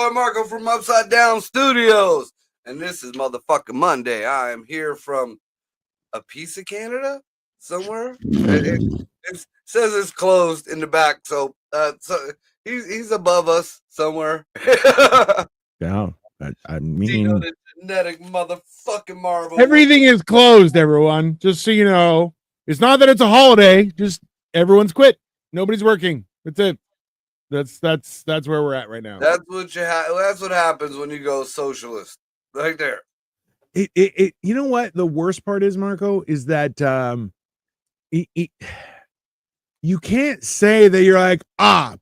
boy Marco from Upside Down Studios, and this is Motherfucking Monday. I am here from a piece of Canada somewhere. It says it's closed in the back, so he's above us somewhere. Yeah, I Dino mean, the genetic motherfucking marvel. everything is closed, everyone. Just so you know, it's not that it's a holiday. Just everyone's quit. Nobody's working. That's it. That's where we're at right now. That's what that's what happens when you go socialist, right there. It you know what the worst part is, Marco, is that you can't say that you're like,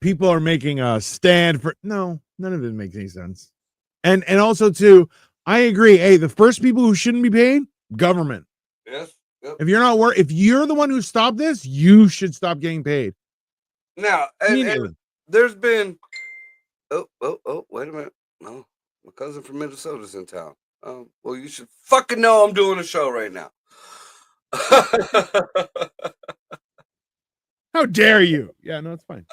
people are making a stand for. No, none of it makes any sense. And also too, I agree. Hey, the first people who shouldn't be paid, government. Yes. Yep. If you're the one who stopped this, you should stop getting paid. Now, and there's been wait a minute. No, my cousin from Minnesota's in town. Well, you should fucking know I'm doing a show right now. How dare you? Yeah, no, it's fine.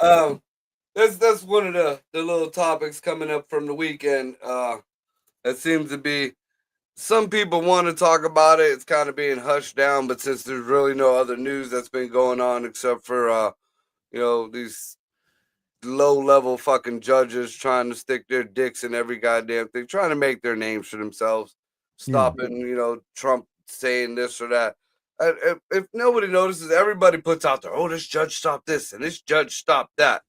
That's one of the little topics coming up from the weekend. That seems to be some people want to talk about it. It's kind of being hushed down, but since there's really no other news that's been going on except for these low-level fucking judges trying to stick their dicks in every goddamn thing, trying to make their names for themselves, stopping, Trump saying this or that. If nobody notices, everybody puts out there, this judge stopped this and this judge stopped that.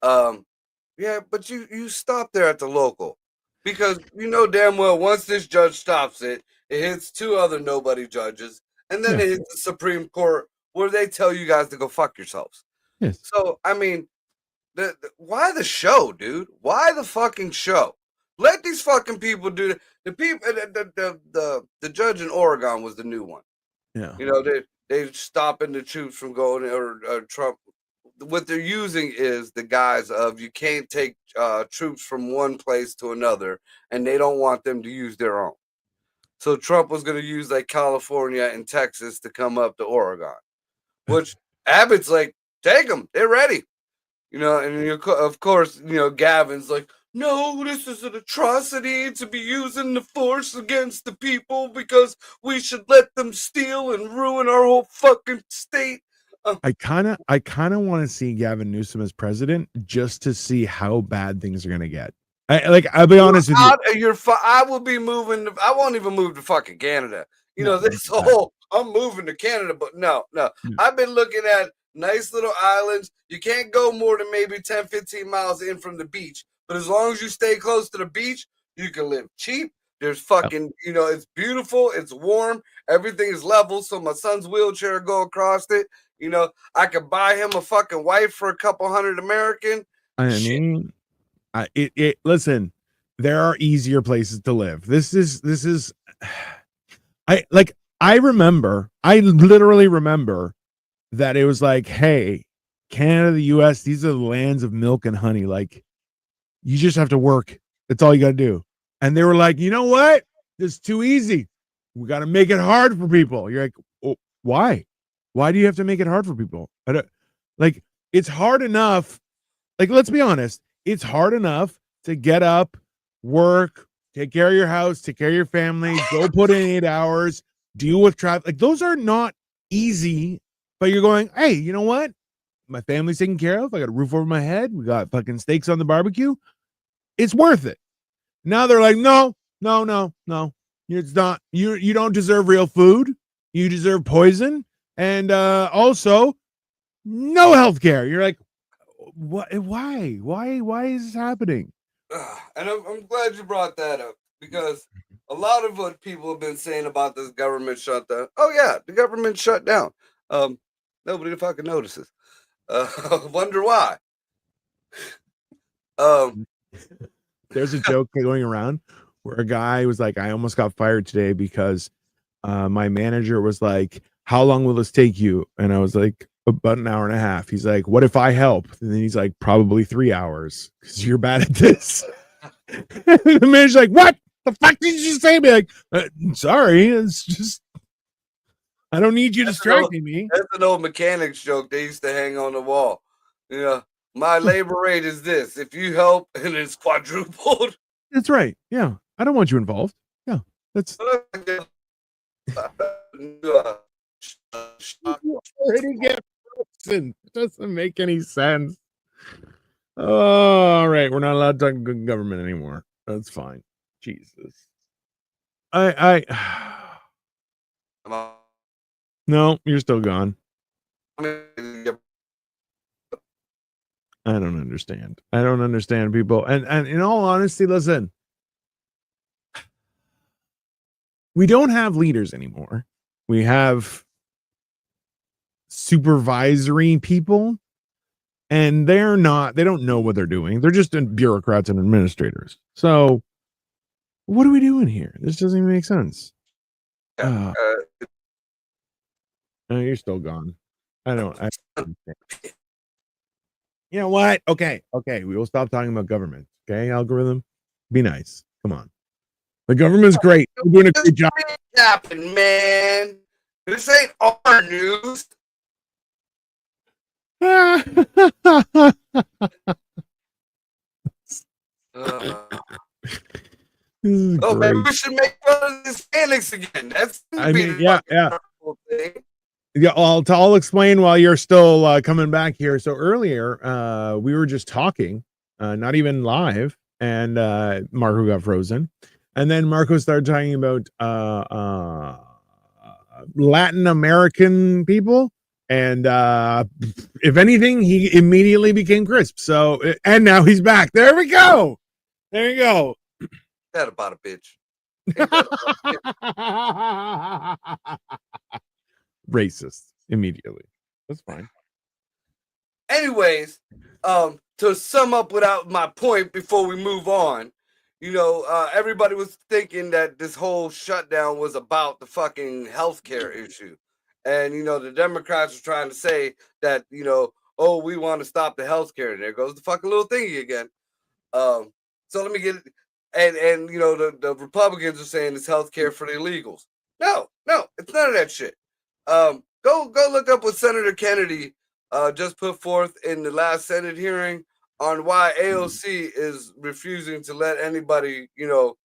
Yeah, but you stop there at the local because you know damn well once this judge stops it, it hits two other nobody judges, and then it hits the Supreme Court where they tell you guys to go fuck yourselves. Yes. So, I mean, why the show, dude? Why the fucking show? Let these fucking people do it. The people, the judge in Oregon was the new one. Yeah. They stopping the troops from going, or Trump. What they're using is the guise of you can't take troops from one place to another, and they don't want them to use their own. So Trump was going to use like California and Texas to come up to Oregon, which Abbott's like, take them, they're ready. And of course, Gavin's like, no, this is an atrocity to be using the force against the people because we should let them steal and ruin our whole fucking state. I kind of want to see Gavin Newsom as president just to see how bad things are going to get. I'll be honest with you. I will be moving. I won't even move to fucking Canada. I'm moving to Canada, but no. I've been looking at nice little islands. You can't go more than maybe 10, 15 miles in from the beach. But as long as you stay close to the beach, you can live cheap. There's fucking, it's beautiful. It's warm. Everything is level. So my son's wheelchair go across it. I could buy him a fucking wife for a couple $100 American. Listen, there are easier places to live. This is, I literally remember that it was like, hey, Canada, the US, these are the lands of milk and honey. Like, you just have to work. That's all you got to do. And they were like, you know what? This is too easy. We got to make it hard for people. You're like, oh, why? Why do you have to make it hard for people? It's hard enough. Like, let's be honest. It's hard enough to get up, work, take care of your house, take care of your family, go put in 8 hours, deal with traffic. Like, those are not easy, but you're going, hey, you know what? My family's taken care of. I got a roof over my head. We got fucking steaks on the barbecue. It's worth it. Now they're like, no. It's not. You don't deserve real food. You deserve poison. And also, no health care. You're like, what? Why is this happening? And I'm glad you brought that up because a lot of what people have been saying about this government shutdown. Oh yeah, the government shut down. Nobody fucking notices. Wonder why. There's a joke going around where a guy was like, I almost got fired today because my manager was like, how long will this take you? And I was like, about an hour and a half. He's like, what if I help? And then he's like, probably 3 hours because you're bad at this. The manager's like, what the fuck did you say? Be like, sorry, it's just, I don't need you distracting me. That's an old mechanics joke they used to hang on the wall. my labor rate is this. If you help and it's quadrupled, That's right. Yeah. I don't want you involved. Yeah. That's you already get It doesn't make any sense. All right. We're not allowed to talk government anymore. That's fine. Jesus. I no, you're still gone. I don't understand. I don't understand people. And in all honesty, listen, we don't have leaders anymore. We have supervisory people, and they don't know what they're doing. They're just bureaucrats and administrators. So what are we doing here? This doesn't even make sense. Oh, you're still gone. I you know what? Okay. We will stop talking about government. Okay, algorithm. Be nice. Come on. The government's great. They're doing a great job. Happened, man. This ain't our news. This is great. Maybe we should make fun of the Hispanics again. That's yeah. Thing. Yeah, I'll explain while you're still coming back here. So earlier, we were just talking, not even live, and Marco got frozen, and then Marco started talking about Latin American people, and if anything, he immediately became crisp. So, and now he's back. There we go. There you go. That about a bitch. Racist immediately. That's fine. Anyways, to sum up without my point before we move on, everybody was thinking that this whole shutdown was about the fucking healthcare issue. And, the Democrats are trying to say that, oh, we want to stop the healthcare. And there goes the fucking little thingy again. So let me get it. And the Republicans are saying it's healthcare for the illegals. No, it's none of that shit. Go look up what Senator Kennedy just put forth in the last Senate hearing on why AOC is refusing to let anybody, go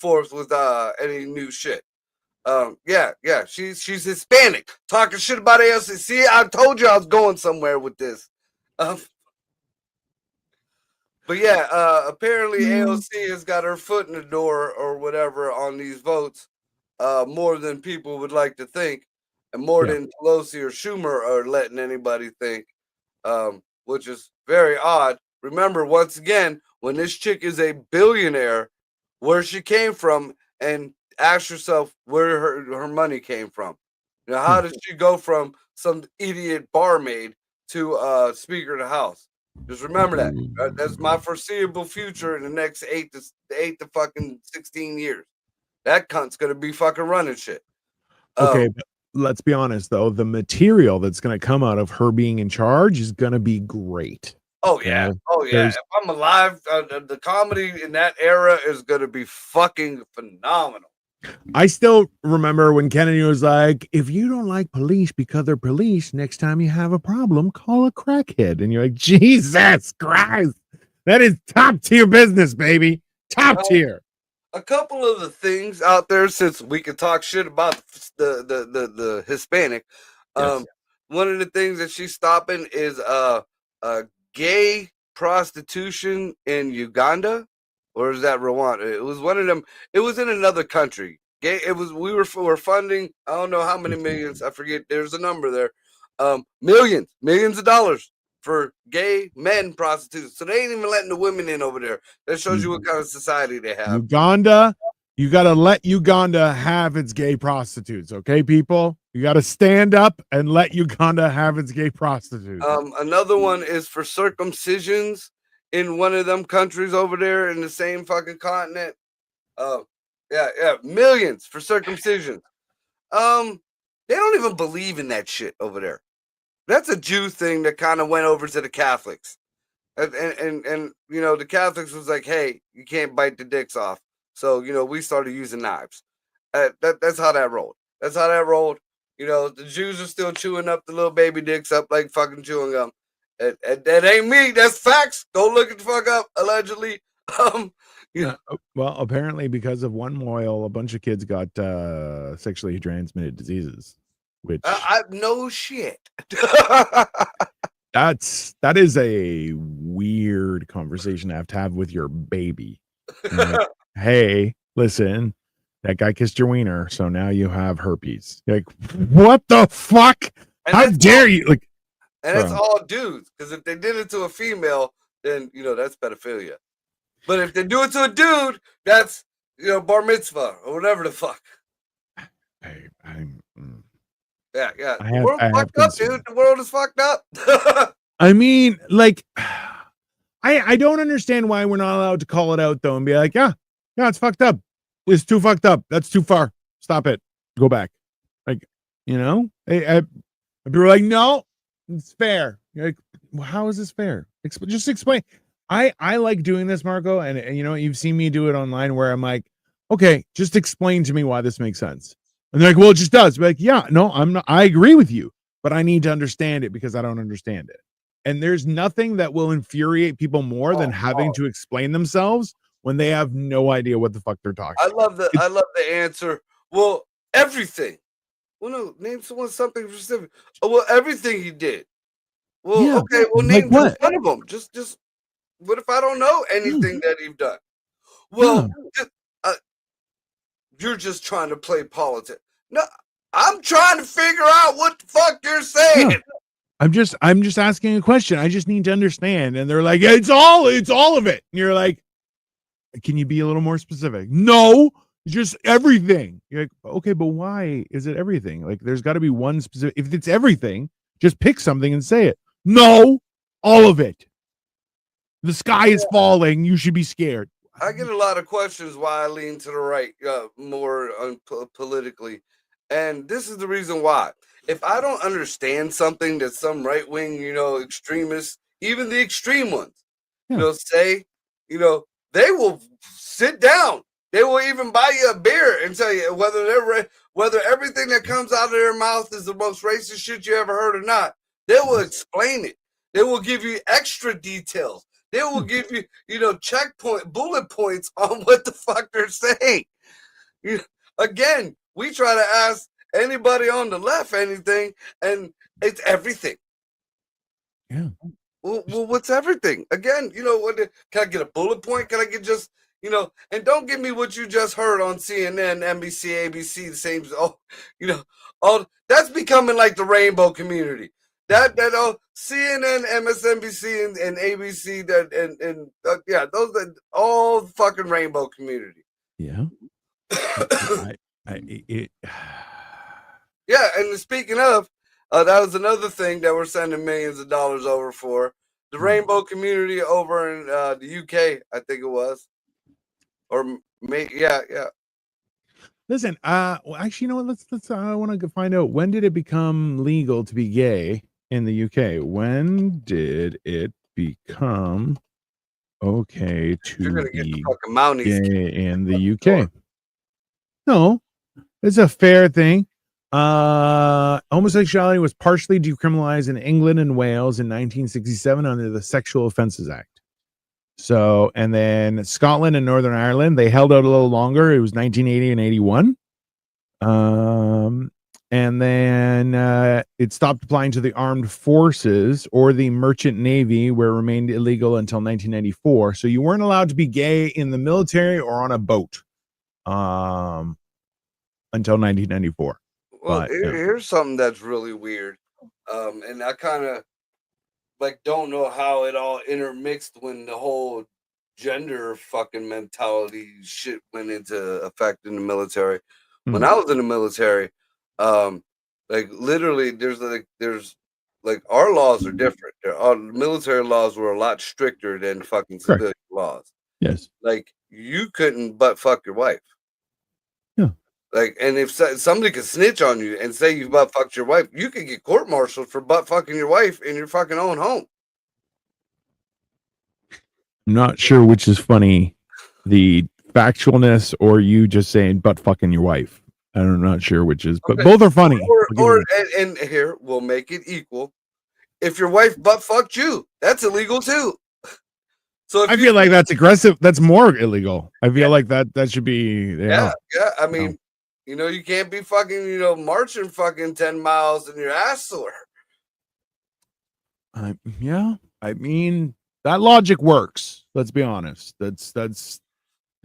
forth with any new shit. She's Hispanic, talking shit about AOC. See, I told you I was going somewhere with this. But yeah, apparently AOC has got her foot in the door or whatever on these votes, more than people would like to think, and more than Pelosi or Schumer are letting anybody think, which is very odd. Remember, once again, when this chick is a billionaire, where she came from, and ask yourself where her money came from. How did she go from some idiot barmaid to Speaker of the House? Just remember that. That's my foreseeable future in the next 8 to fucking 16 years. That cunt's gonna be fucking running shit. Okay, but let's be honest though. The material that's gonna come out of her being in charge is gonna be great. Oh yeah. If I'm alive, the comedy in that era is gonna be fucking phenomenal. I still remember when Kennedy was like, if you don't like police because they're police, next time you have a problem, call a crackhead. And you're like, Jesus Christ, that is top tier business, baby. Top tier. A couple of the things out there, since we can talk shit about the Hispanic, one of the things that she's stopping is gay prostitution in Uganda. Or is that Rwanda? It was one of them. It was in another country. We were funding. I don't know how many millions. I forget. There's a number there. Millions of dollars for gay men prostitutes. So they ain't even letting the women in over there. That shows you what kind of society they have. Uganda. You got to let Uganda have its gay prostitutes. Okay, people. You got to stand up and let Uganda have its gay prostitutes. Another one is for circumcisions in one of them countries over there in the same fucking continent. Millions for circumcision. They don't even believe in that shit over there. That's a Jew thing that kind of went over to the Catholics. And the Catholics was like, hey, you can't bite the dicks off. So, we started using knives. That's how that rolled. The Jews are still chewing up the little baby dicks up like fucking chewing gum. That ain't me. That's facts. Go look it the fuck up. Allegedly. You know, Well, apparently because of one moil, a bunch of kids got sexually transmitted diseases, which I no shit. that is a weird conversation to have with your baby. Like, hey, listen, that guy kissed your wiener, so now you have herpes. You're like, what the fuck? And How dare you? Like, and it's all dudes. Because if they did it to a female, then that's pedophilia. But if they do it to a dude, that's bar mitzvah or whatever the fuck. Yeah. The world's fucked up, dude. The world is fucked up. I mean, like, I don't understand why we're not allowed to call it out though and be like, yeah, it's fucked up. It's too fucked up. That's too far. Stop it. Go back. Like, people are like, no, it's fair. You're like, well, how is this fair? Just explain. I like doing this, Marco, and you've seen me do it online where I'm like, okay, just explain to me why this makes sense. And they're like, well, it just does. Like, yeah, no, I'm not. I agree with you, but I need to understand it because I don't understand it. And there's nothing that will infuriate people more than having to explain themselves when they have no idea what the fuck they're talking. I love the answer. Well, everything. Well, no, name something specific. Oh, well, everything he did. Well, yeah, okay. Well, name one of them. Just. What if I don't know anything that you've done? Well, you're just trying to play politics. No, I'm trying to figure out what the fuck you're saying. Yeah. I'm just asking a question. I just need to understand. And they're like, it's all of it. And you're like, can you be a little more specific? No, just everything. You're like, okay, but why is it everything? Like, there's got to be one specific. If it's everything, just pick something and say it. No, all of it. The sky is falling. You should be scared. I get a lot of questions why I lean to the right more politically. And this is the reason why. If I don't understand something that some right-wing, extremists, even the extreme ones, say, they will sit down. They will even buy you a beer and tell you whether everything that comes out of their mouth is the most racist shit you ever heard or not. They will explain it. They will give you extra details. They will give you, bullet points on what the fuck they're saying. Again, we try to ask anybody on the left anything, and it's everything. Yeah. Well, what's everything? Again, can I get a bullet point? Can I get just, and don't give me what you just heard on CNN, NBC, ABC, the same, all that's becoming like the rainbow community. That CNN, MSNBC, and ABC, those are all fucking rainbow community. Yeah. Yeah, and speaking of, that was another thing that we're sending millions of dollars over for. The rainbow community over in the UK, I think it was. Or yeah. Listen, well, actually, let's I want to find out, when did it become legal to be gay in the UK? When did it become okay to be gay in the UK? No, it's a fair thing. Homosexuality was partially decriminalized in England and Wales in 1967 under the Sexual Offences Act. So, and then Scotland and Northern Ireland, they held out a little longer. It was 1980 and 81. And then it stopped applying to the armed forces or the merchant navy, where it remained illegal until 1994. So you weren't allowed to be gay in the military or on a boat until 1994. Well, here's something that's really weird. And I kind of don't know how it all intermixed when the whole gender fucking mentality shit went into effect in the military. When I was in the military, literally there's our laws are different. Our military laws were a lot stricter than fucking civilian laws. Yes. Like, you couldn't butt fuck your wife. Yeah. Like, and if somebody could snitch on you and say you butt fucked your wife, you could get court-martialed for butt fucking your wife in your fucking own home. I'm not sure which is funny, the factualness or you just saying butt fucking your wife. I'm not sure which is, but both are funny. And here, we'll make it equal. if your wife butt fucked you, that's illegal too. So if I you feel like that's aggressive. That's more illegal. I feel yeah, like that should be yeah, yeah. I no. mean, you can't be fucking, marching fucking 10 miles and your ass sore. Yeah. I mean, that logic works. Let's be honest. That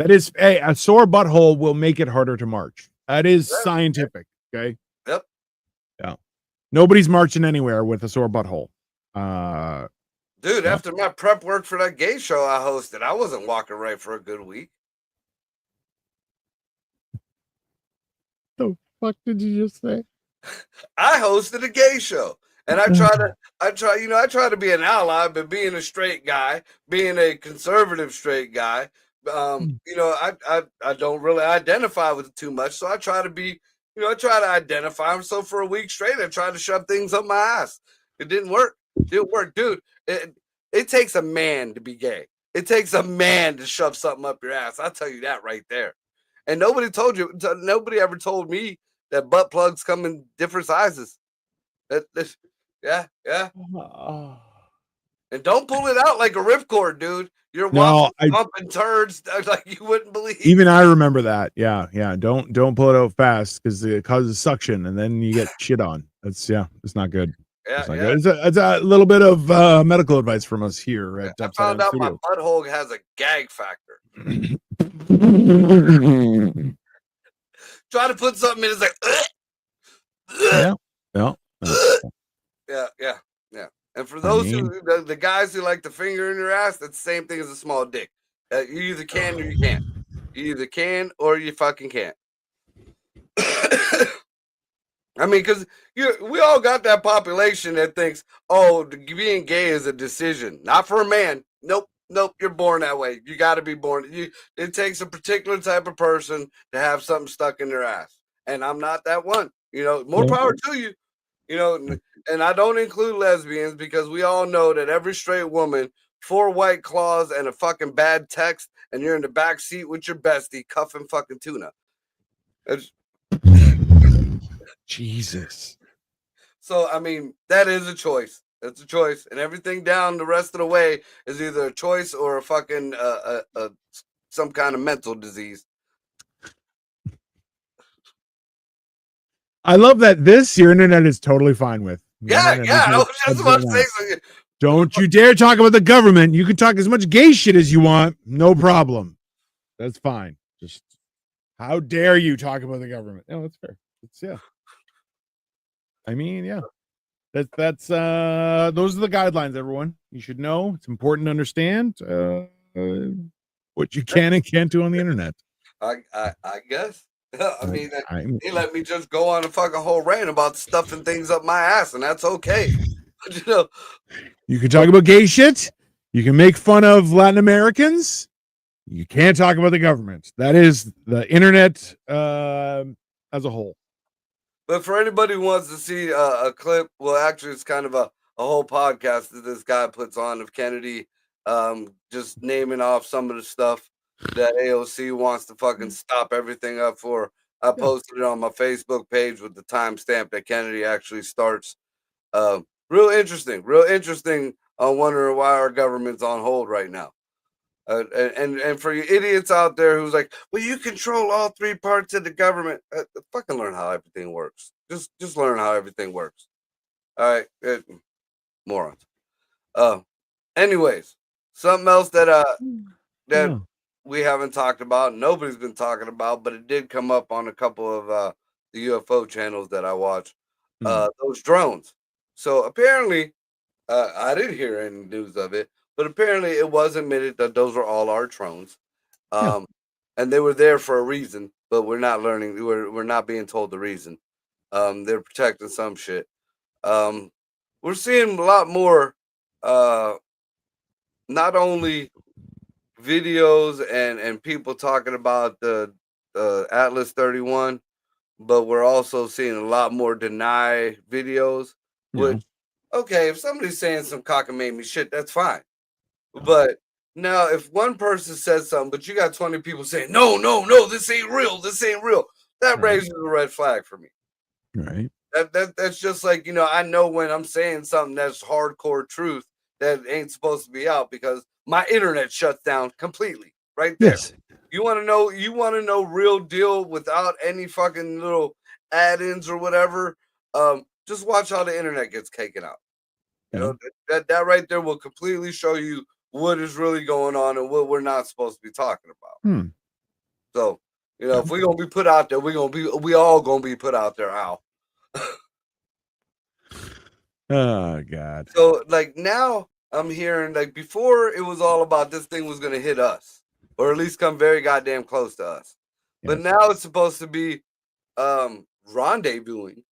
is a sore butthole will make it harder to march. That is scientific. Okay. Yep. Yeah. Nobody's marching anywhere with a sore butthole. Dude, Yeah. after my prep work for that gay show I hosted, I wasn't walking right for a good week. The fuck did you just say? I hosted a gay show. And I try to be an ally, but being a straight guy, being a conservative straight guy, I don't really identify with it too much. So I try to be, I try to identify. So for a week straight, I tried to shove things up my ass. It didn't work. Didn't work, dude. It takes a man to be gay. It takes a man to shove something up your ass. I'll tell you that right there. And nobody ever told me that butt plugs come in different sizes. Yeah. And don't pull it out like a ripcord, dude. You're No, pumping turds like you wouldn't believe. Even I remember that. Yeah. Don't pull it out fast because it causes suction and then you get shit on. It's not good. Yeah, Good. It's a little bit of medical advice from us here at I found out my butthole has a gag factor. Try to put something in, it's like, yeah. And for those the guys who like the finger in your ass, that's the same thing as a small dick. You either can or you can't. You either can or you fucking can't. I mean, because we all got that population that thinks, oh, being gay is a decision, not for a man. Nope, you're born that way. You got to be born. It takes a particular type of person to have something stuck in their ass, and I'm not that one. More power to you. And I don't include lesbians because we all know that every straight woman, 4 white claws and a fucking bad text, and you're in the back seat with your bestie cuffing fucking tuna. Jesus. So, I mean, that is a choice. It's a choice. And everything down the rest of the way is either a choice or a fucking some kind of mental disease. I love that your internet is totally fine with. Yeah. I was just about to say something. Don't you dare talk about the government. You can talk as much gay shit as you want. No problem. That's fine. Just how dare you talk about the government? No, that's fair. I mean, yeah. That's those are the guidelines, everyone. You should know. It's important to understand what you can and can't do on the internet. I guess. I mean, they let me just go on a fucking whole rant about stuffing things up my ass, and that's okay. But, you can talk about gay shit. You can make fun of Latin Americans. You can't talk about the government. That is the internet as a whole. But for anybody who wants to see a clip, well, actually, it's kind of a whole podcast that this guy puts on of Kennedy just naming off some of the stuff that AOC wants to fucking stop everything up for. I posted it on my Facebook page with the timestamp that Kennedy actually starts. Real interesting. I'm wondering why our government's on hold right now. And for you idiots out there who's like, well, you control all 3 parts of the government. Fucking learn how everything works. Just learn how everything works. All right, morons. Anyways, something else that we haven't talked about, nobody's been talking about, but it did come up on a couple of the UFO channels that I watch. Those drones. So apparently, I didn't hear any news of it. But apparently it was admitted that those were all our drones. And they were there for a reason, but we're not learning. We're not being told the reason. They're protecting some shit. We're seeing a lot more, not only videos and people talking about the Atlas 31, but we're also seeing a lot more deny videos, which, okay, if somebody's saying some cockamamie shit, that's fine. But now, if one person says something, but you got 20 people saying, no, this ain't real, that raises a red flag for me. Right. That's just like, I know when I'm saying something that's hardcore truth that ain't supposed to be out because my internet shuts down completely right there. Yes. You want to know real deal without any fucking little add-ins or whatever. Just watch how the internet gets taken out. Yeah. That right there will completely show you what is really going on and what we're not supposed to be talking about. So, Yeah. if we're gonna be put out there, we all gonna be put out there, Al. Oh God. So like now I'm hearing, like, before it was all about this thing was gonna hit us, or at least come very goddamn close to us. But Yes. now it's supposed to be rendezvousing.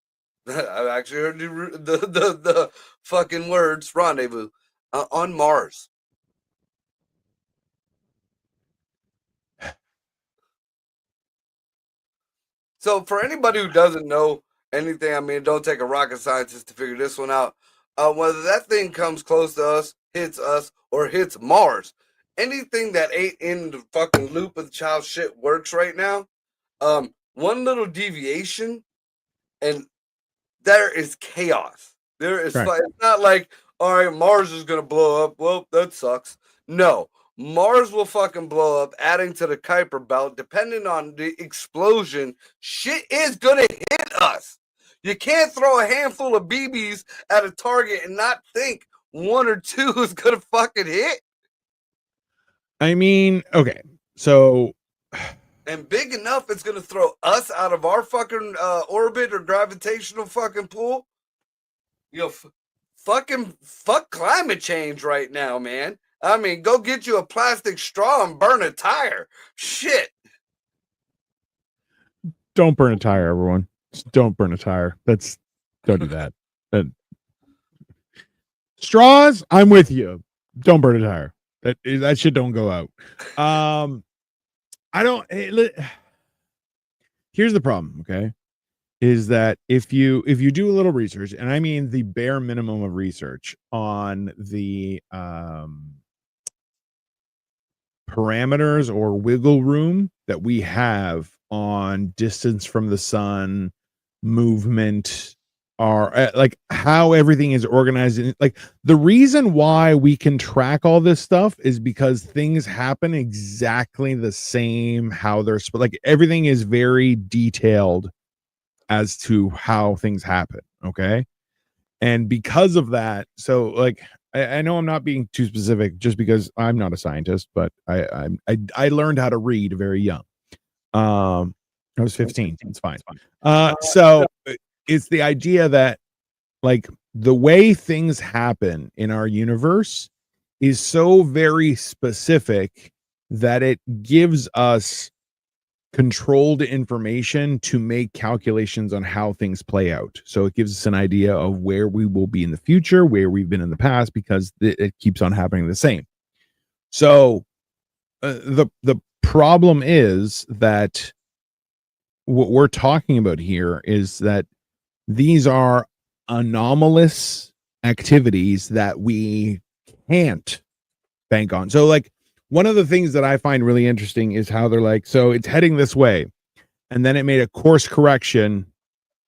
I've actually heard the fucking words rendezvous on Mars. So for anybody who doesn't know anything, I mean, don't take a rocket scientist to figure this one out. Whether that thing comes close to us, or hits Mars, anything that ain't in the fucking loop of the child shit works right now. One little deviation, and there is chaos. There is Right. it's not like, all right, Mars is gonna blow up. Well, that sucks. No, Mars will fucking blow up, adding to the Kuiper belt. Depending on the explosion, shit is gonna hit us. You can't throw a handful of BBs at a target and not think one or two is gonna fucking hit. I mean, okay. So And big enough, it's gonna throw us out of our fucking orbit or gravitational fucking pull. Fuck climate change right now, man. I mean, go get you a plastic straw and burn a tire. Shit. don't burn a tire, everyone. Just don't burn a tire. Don't do that. Straws, I'm with you. Don't burn a tire. That shit don't go out. I don't. Here's the problem. Okay, is that if you do a little research, and I mean the bare minimum of research on the parameters or wiggle room that we have on distance from the sun, movement, are like how everything is organized. Like the reason why we can track all this stuff is because things happen exactly the same how they're like everything is very detailed as to how things happen. Okay. And because of that, so like I know I'm not being too specific just because I'm not a scientist, but I learned how to read very young. I was 15. It's fine. So it's the idea that like the way things happen in our universe is so very specific that it gives us controlled information to make calculations on how things play out. So it gives us an idea of where we will be in the future, where we've been in the past, because it keeps on happening the same. So the problem is that what we're talking about here is that these are anomalous activities that we can't bank on. So like one of the things that I find really interesting is how they're like, so it's heading this way, and then it made a course correction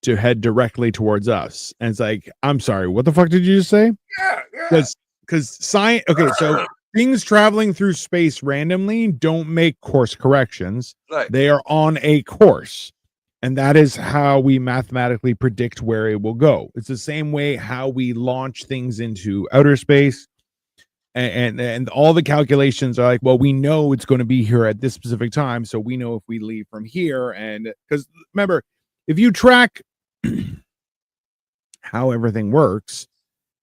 to head directly towards us. And it's like, I'm sorry, what the fuck did you just say? Yeah. Because science, okay, so things traveling through space randomly don't make course corrections. Right. They are on a course. And that is how we mathematically predict where it will go. It's the same way how we launch things into outer space. And all the calculations are like, well, we know it's going to be here at this specific time, so we know if we leave from here. And because remember, if you track how everything works,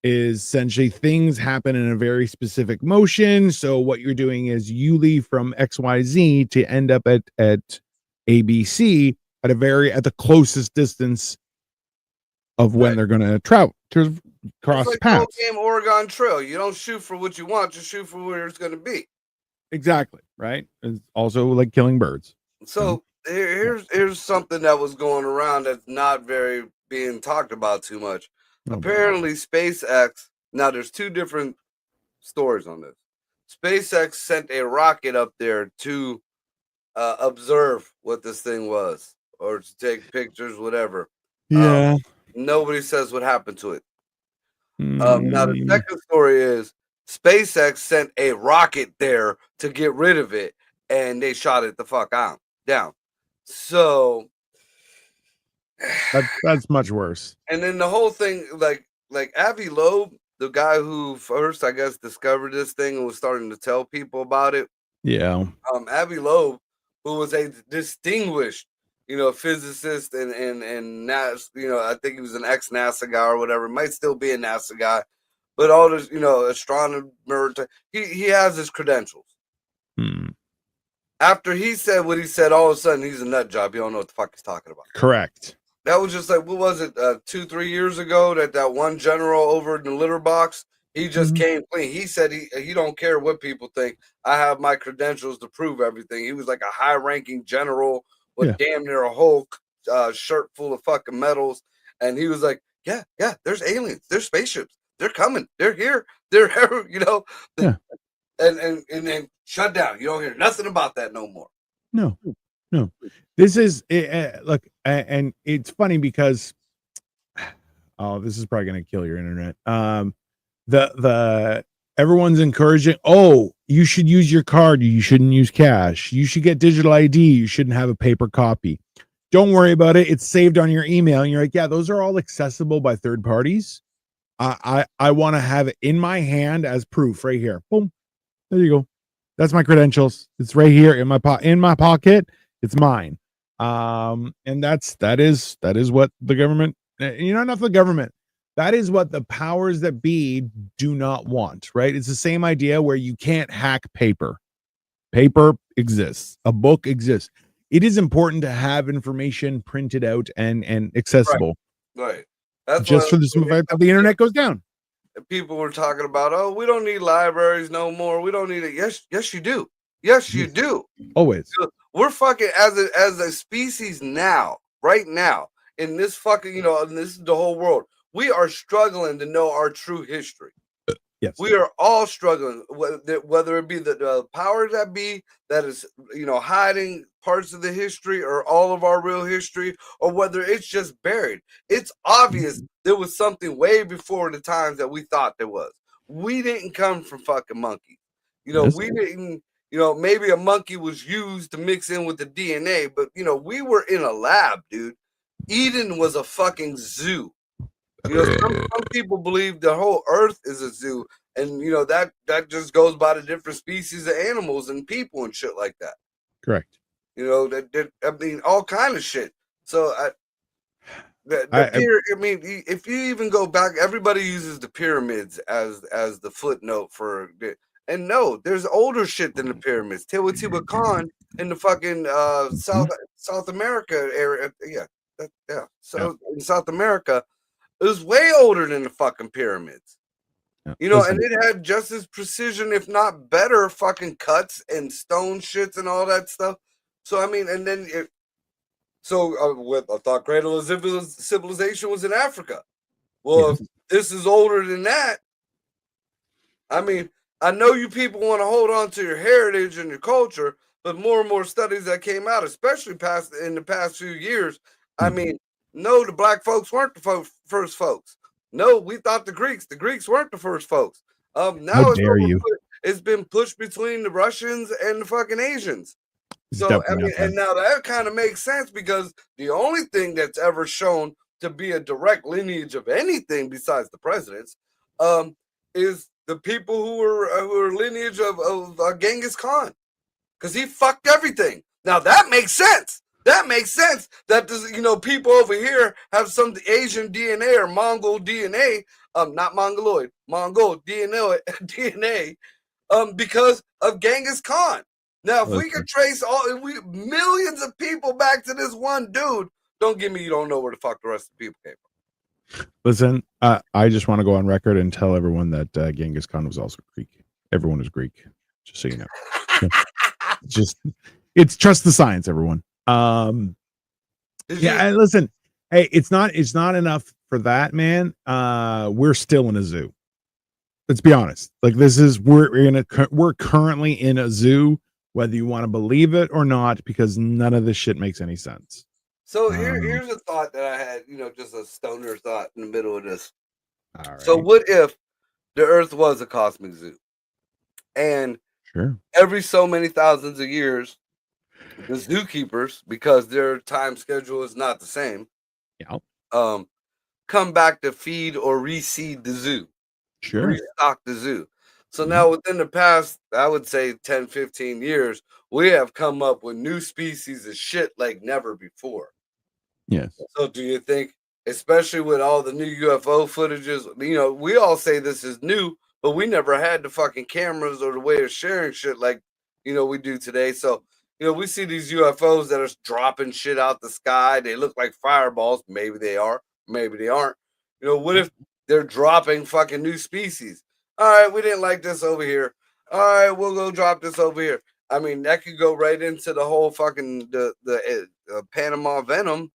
is essentially things happen in a very specific motion. So what you're doing is you leave from XYZ to end up at ABC at the closest distance of when they're going to travel to cross It's like the old paths. game Oregon Trail. You don't shoot for what you want, just shoot for where it's going to be. Exactly. Right. It's also like killing birds. So here's something that was going around that's not very being talked about too much. Apparently, SpaceX. Now, there's two different stories on this. SpaceX sent a rocket up there to observe what this thing was, or to take pictures, whatever. Yeah. Nobody says what happened to it. Now the second story is SpaceX sent a rocket there to get rid of it, and they shot it the fuck out down. So that's much worse. And then the whole thing, like Avi Loeb, the guy who first, I guess, discovered this thing and was starting to tell people about it. Yeah. Avi Loeb, who was a distinguished, physicist and NASA, I think he was an ex-NASA guy or whatever, might still be a NASA guy, but all this, astronomer, he has his credentials. After he said what he said, all of a sudden he's a nut job. You don't know what the fuck he's talking about. Correct. That was just like, what was it, 2-3 years ago that one general over in the litter box, he just came clean. He said he don't care what people think. I have my credentials to prove everything. He was like a high-ranking general with damn near a whole shirt full of fucking medals. And he was like, yeah, there's aliens. There's spaceships. They're coming. They're here. They're here, And then shut down. You don't hear nothing about that no more. No. This is look, and it's funny because this is probably going to kill your internet. The everyone's encouraging, you should use your card, you shouldn't use cash, you should get digital ID, you shouldn't have a paper copy, don't worry about it, it's saved on your email. And you're like, yeah, those are all accessible by third parties. I want to have it in my hand as proof right here. Boom, there you go. That's my credentials. It's right here in my pocket. It's mine. And that is what the government, not the government, that is what the powers that be do not want, right? It's the same idea where you can't hack paper. Paper exists. A book exists. It is important to have information printed out and accessible. Right. That's just for the simple fact that the internet goes down. People were talking about, we don't need libraries no more. We don't need it. Yes, you do. Yes, you do. Always. We're fucking as a species now, right now, in this fucking, and this is the whole world. We are struggling to know our true history. Yes. We are all struggling, whether it be the powers that be that is, hiding parts of the history or all of our real history, or whether it's just buried. It's obvious there was something way before the times that we thought there was. We didn't come from fucking monkeys. We didn't, maybe a monkey was used to mix in with the DNA, but, we were in a lab, dude. Eden was a fucking zoo. Some people believe the whole earth is a zoo, and that just goes by the different species of animals and people and shit like that. Correct. All kind of shit. So if you even go back, everybody uses the pyramids as the footnote for it. And no, there's older shit than the pyramids. Teotihuacan in the fucking South America area. So in South America, it was way older than the fucking pyramids. And it had just as precision, if not better, fucking cuts and stone shits and all that stuff. So, and then I thought cradle of civilization was in Africa. Well, if this is older than that, I know you people want to hold on to your heritage and your culture, but more and more studies that came out, especially in the past few years, no, the black folks weren't the first folks. No, we thought the Greeks weren't the first folks. Now it's been pushed between the Russians and the fucking Asians. So, and now that kind of makes sense, because the only thing that's ever shown to be a direct lineage of anything besides the presidents is the people who were lineage of Genghis Khan, because he fucked everything. Now that makes sense. That makes sense that this, people over here have some Asian DNA or Mongol DNA, not Mongoloid, Mongol DNA, because of Genghis Khan. Now, if we could trace millions of people back to this one dude, don't give me you don't know where the fuck the rest of the people came from. Listen, I just want to go on record and tell everyone that Genghis Khan was also Greek. Everyone is Greek, just so you know. It's trust the science, everyone. Listen, hey, it's not enough for that, man. We're still in a zoo. Let's be honest. Like, we're currently in a zoo, whether you want to believe it or not, because none of this shit makes any sense. So here's a thought that I had, just a stoner thought in the middle of this. All right. So what if the Earth was a cosmic zoo, and Sure. every so many thousands of years, the zookeepers, because their time schedule is not the same, Yeah. Come back to feed or reseed the zoo, Sure. restock the zoo. So Mhm. now within the past, I would say 10, 15 years, we have come up with new species of shit like never before. Yes. So do you think, especially with all the new UFO footages, we all say this is new, but we never had the fucking cameras or the way of sharing shit like, we do today. So, we see these UFOs that are dropping shit out the sky. They look like fireballs. Maybe they are, maybe they aren't. What if they're dropping fucking new species? All right, we didn't like this over here. All right, we'll go drop this over here. I mean, that could go right into the whole fucking the Panama venom,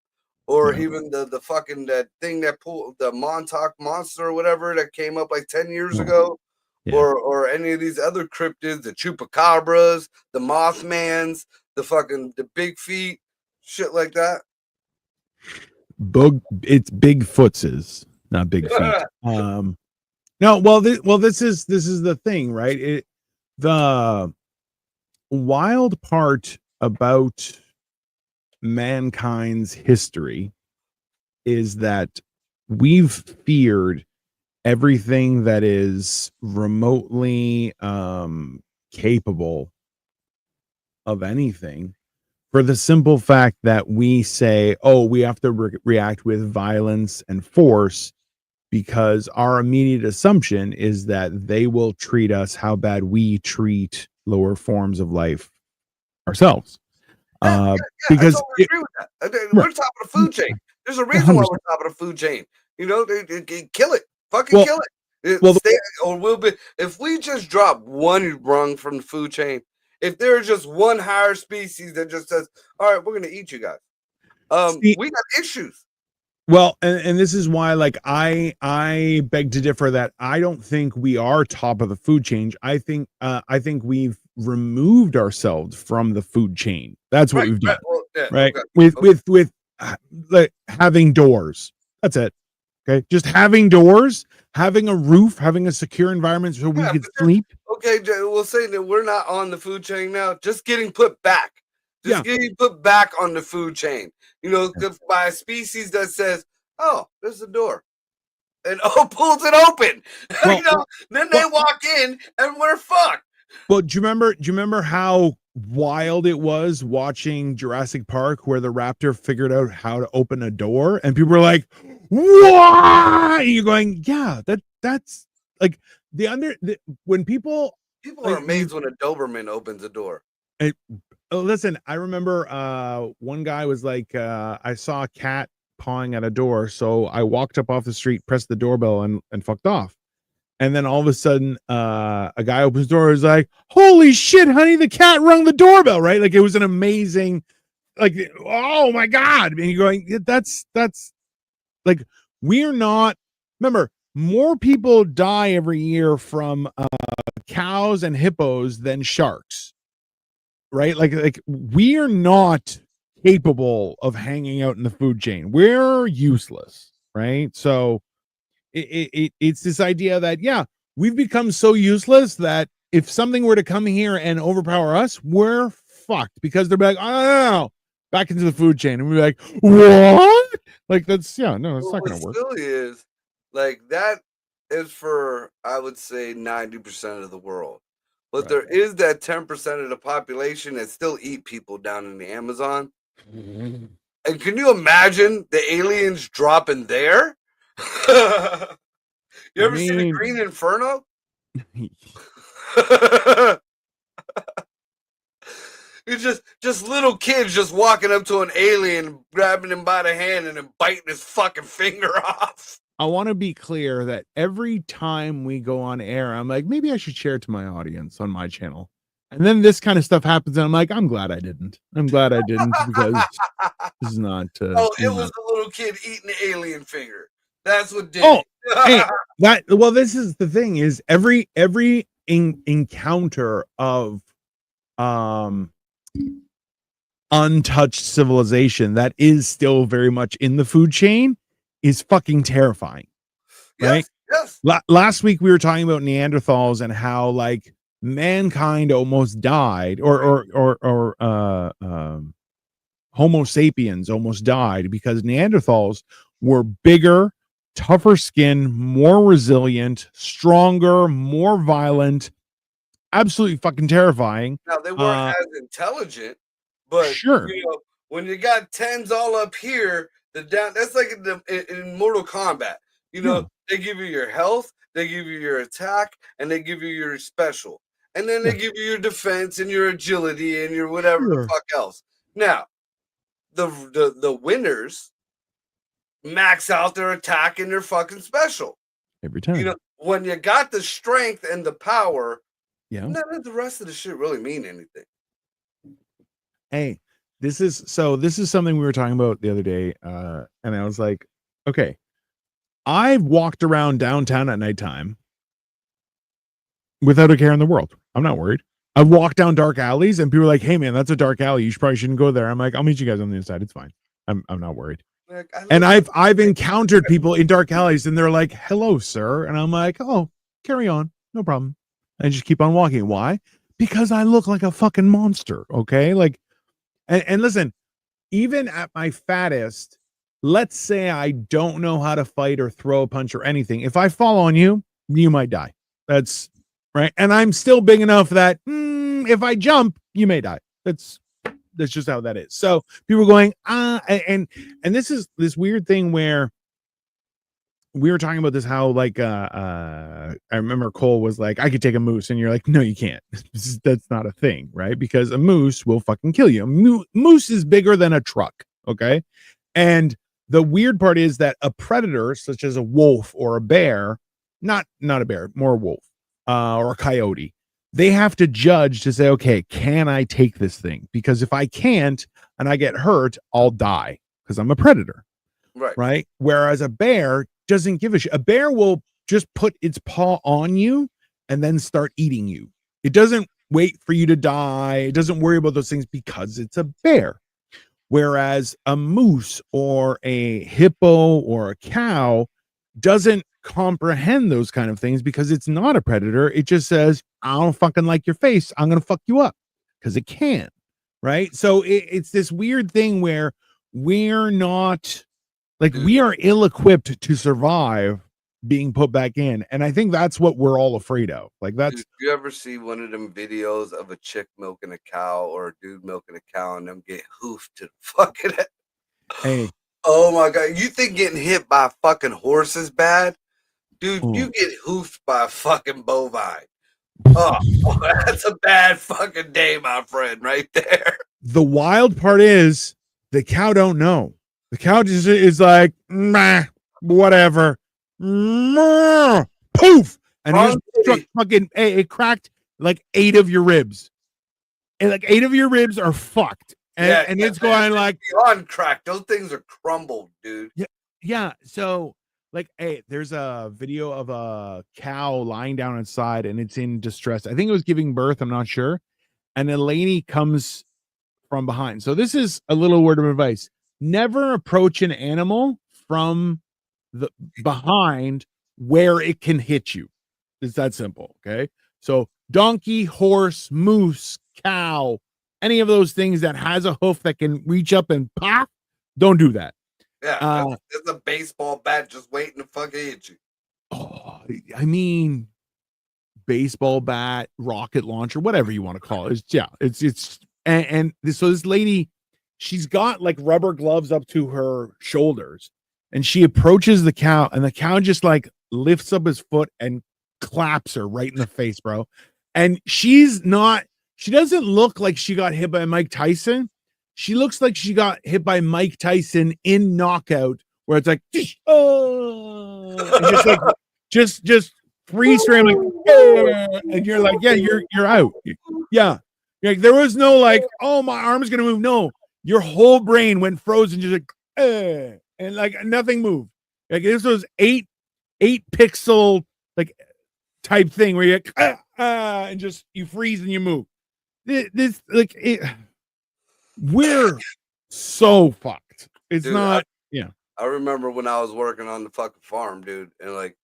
or Yeah. even the fucking that thing that pulled the Montauk monster or whatever that came up like 10 years Oh, ago, yeah. or any of these other cryptids, the chupacabras, the mothmans, the big feet, shit like that. It's Bigfootses, not big feet. No, well, this is the thing, right? The wild part about mankind's history is that we've feared everything that is remotely capable of anything, for the simple fact that we say, oh, we have to react with violence and force, because our immediate assumption is that they will treat us how bad we treat lower forms of life ourselves. Yeah, I Because totally agree with that. right, We're top of the food chain. There's a reason why 100%. we're top of the food chain. They kill it. Fucking Well, kill it. well, Stay, or we'll be, if we just drop one rung from the food chain, if there's just one higher species that just says, all right, we're gonna eat you guys. see, We got issues. well, and this is why, like, I beg to differ that I don't think we are top of the food chain. I think we've removed ourselves from the food chain. That's what Right, we've right. done, Well, yeah, right? okay. With Okay. like having doors. That's it. Okay, just having doors, having a roof, having a secure environment so we Yeah, could but sleep. okay, we'll say that we're not on the food chain now. Just getting put back. Just Yeah. getting put back on the food chain. Yeah. By a species that says, "Oh, there's a door," and pulls it open. Well, Then they well, walk in and we're fucked. well. Do you remember how wild it was watching Jurassic Park, where the raptor figured out how to open a door, and people were like, "What?" And you're going, "Yeah, that's like when people People are like you." amazed when a Doberman opens a door. It, oh, listen, I remember one guy was like, I saw a cat pawing at a door, so I walked up off the street, pressed the doorbell, and fucked off. And then all of a sudden, a guy opens the door, is like, "Holy shit, honey, the cat rung the doorbell!" Right? Like, it was an amazing, like, oh my god! And you're going, "Yeah, that's like, we're not." Remember, more people die every year from cows and hippos than sharks, right? Like we're not capable of hanging out in the food chain. We're useless, right? So it's this idea that, yeah, we've become so useless that if something were to come here and overpower us, we're fucked, because they're like, oh, back into the food chain, and we're like, what? Like, that's, yeah, no, it's Well, not what gonna work. silly is, like, that is for, I would say, 90% of the world. But Right. there is that 10% of the population that still eat people down in the Amazon. And can you imagine the aliens dropping there? You I ever see the mean, Green Inferno? It's just little kids just walking up to an alien, grabbing him by the hand, and then biting his fucking finger off. I want to be clear that every time we go on air, I'm like, maybe I should share it to my audience on my channel. And then this kind of stuff happens, and I'm like, I'm glad I didn't. I'm glad I didn't, because this is not. Oh, This it is was not. the little kid eating the alien finger. That's what did Oh, hey, it. well, this is the thing: is every encounter of um untouched civilization that is still very much in the food chain is fucking terrifying, right? Yes. Last week we were talking about Neanderthals and how like mankind almost died, or Homo sapiens almost died because Neanderthals were bigger, tougher skin, more resilient, stronger, more violent, absolutely fucking terrifying. Now they weren't as intelligent, but Sure. when you got tens all up here, that's like in Mortal Kombat. Yeah. They give you your health, they give you your attack, and they give you your special. And then they give you your defense and your agility and your whatever the fuck else. Now, the winners max out their attack and their fucking special. Every time. When you got the strength and the power, yeah, none of the rest of the shit really mean anything. Hey, this is something we were talking about the other day, and I was like, okay, I've walked around downtown at nighttime without a care in the world. I'm not worried. I've walked down dark alleys and people are like, hey man, that's a dark alley, you probably shouldn't go there. I'm like, I'll meet you guys on the inside, it's fine. I'm not worried. And I've encountered people in dark alleys and they're like, hello sir, and I'm like, oh, carry on, no problem. I just keep on walking. Why? Because I look like a fucking monster. Okay, like, and listen, even at my fattest, let's say I don't know how to fight or throw a punch or anything, if I fall on you, you might die. That's right. And I'm still big enough that if I jump, you may die. That's just how that is. So people are going, and this is this weird thing where we were talking about this, how like I remember Cole was like, I could take a moose, and you're like, no, you can't. That's not a thing, right? Because a moose will fucking kill you. Moose is bigger than a truck, okay? And the weird part is that a predator, such as a wolf or a bear, not a bear, more a wolf, or a coyote, they have to judge to say, okay, can I take this thing? Because if I can't and I get hurt, I'll die because I'm a predator. Right. Whereas a bear doesn't give a shit. A bear will just put its paw on you and then start eating you. It doesn't wait for you to die. It doesn't worry about those things because it's a bear. Whereas a moose or a hippo or a cow doesn't comprehend those kind of things because it's not a predator. It just says, I don't fucking like your face, I'm gonna fuck you up, because it can. Right. So it's this weird thing where we're not, like, we are ill-equipped to survive being put back in, and I think that's what we're all afraid of. Like, that's. Dude, you ever see one of them videos of a chick milking a cow or a dude milking a cow and them get hoofed to the fucking head? Hey. Oh my god! You think getting hit by a fucking horse is bad, dude? You get hoofed by a fucking bovine. Oh, that's a bad fucking day, my friend, right there. The wild part is the cow don't know. The cow just is like, whatever. Poof! And it struck fucking, it cracked like 8 of your ribs. And like 8 of your ribs are fucked. And it's going like beyond cracked. Those things are crumbled, dude. Yeah. So like, hey, there's a video of a cow lying down inside and it's in distress. I think it was giving birth, I'm not sure. And a lady comes from behind. So this is a little word of advice. Never approach an animal from the behind where it can hit you. It's that simple. Okay. So donkey, horse, moose, cow, any of those things that has a hoof that can reach up and pop, don't do that. Yeah, it's a baseball bat just waiting to fucking hit you. Oh, I mean, baseball bat, rocket launcher, whatever you want to call it. So this lady, she's got like rubber gloves up to her shoulders, and she approaches the cow, and the cow just like lifts up his foot and claps her right in the face, bro. And she doesn't look like she got hit by Mike Tyson. She looks like she got hit by Mike Tyson in Knockout, where it's like, oh, and just like, just freeze frame, like, oh, and you're like, yeah, you're out. Yeah. Like, there was no like, oh, my arm is gonna move. No, your whole brain went frozen, just like, and like nothing moved. Like, this was 8 pixel like type thing where you and just you freeze and you move. This like it. we're so fucked. It's Dude, not. Yeah. I remember when I was working on the fucking farm, dude, and like